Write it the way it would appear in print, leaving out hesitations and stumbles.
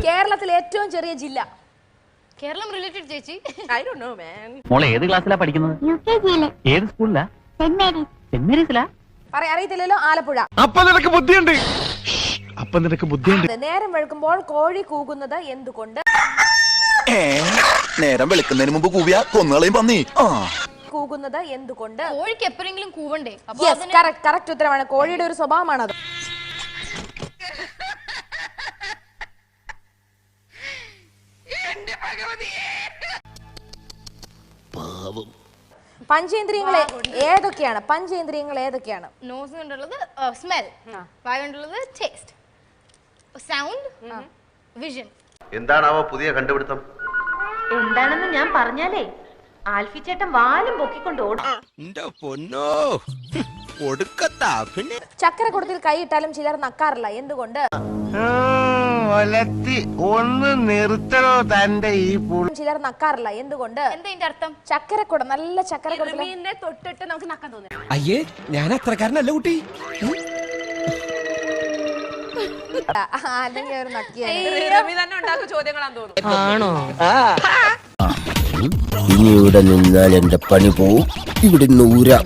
കേരളത്തിലെ ഏറ്റവും ചെറിയ ജില്ല. കേരളം റിലേറ്റഡ് ചേച്ചി. I don't know, man. മോളെ ഏത് ക്ലാസ്സിലാ പഠിക്കുന്നത്? യുകെജിയിലെ ഏത് സ്കൂളിലാ? സെന്റ് മേരീസിലാ? അറിയത്തില്ലല്ലോ. ആലപ്പുഴ. അപ്പൊ നിനക്ക് ബുദ്ധിയുണ്ട്. നേരം വെളുക്കുമ്പോൾ കോഴി കൂകുന്നത് എന്തുകൊണ്ട്? നേരം വെളുക്കുന്നതിന് മുമ്പ് കൂവിയ കൊന്നുകളയും പന്നി. കൂകുന്നത് എന്തുകൊണ്ട്? കോഴിക്ക് എപ്പോഴെങ്കിലും കൂവണ്ടേ? കറക്റ്റ് ഉത്തരമാണ്. കോഴിയുടെ ഒരു സ്വഭാവമാണത്. പഞ്ചേന്ദ്രിയങ്ങൾ ഏതൊക്കെയാണ്? നോസ് കൊണ്ടുള്ളത് സ്മെൽ, വായ കൊണ്ടുള്ളത് ടേസ്റ്റ്, സൗണ്ട്, വിഷൻ. എന്താണാവോ പുതിയ കണ്ടുപിടുത്തം? എന്താണെന്ന് ഞാൻ പറഞ്ഞാലേ ആൽഫി ചേട്ടൻ വാലും പൊക്കിക്കൊണ്ട് ഓടും. ചക്കരക്കുടത്തിൽ കൈയിട്ടാലും ചിലർ നക്കാറില്ല. എന്തുകൊണ്ട്? ഒന്ന് നിർത്തണോ തന്റെ ഈ ചിലർ നക്കാറില്ല. എന്തുകൊണ്ട്? എന്താ ഇതിന്റെ അർത്ഥം? ചക്കരക്കുട, നല്ല ചക്കരക്കുട തൊട്ടിട്ട് നമുക്ക് നക്കാൻ തോന്നുന്നു. അയ്യേ, ഞാൻ അത്രക്കാരനല്ല കുട്ടി. അല്ലെങ്കിൽ ഒരു നക്കിയാണ്. ആണോ? ഇനി ഇവിടെ നിന്നാൽ എന്റെ പണി പോവും. ഇവിടെ 100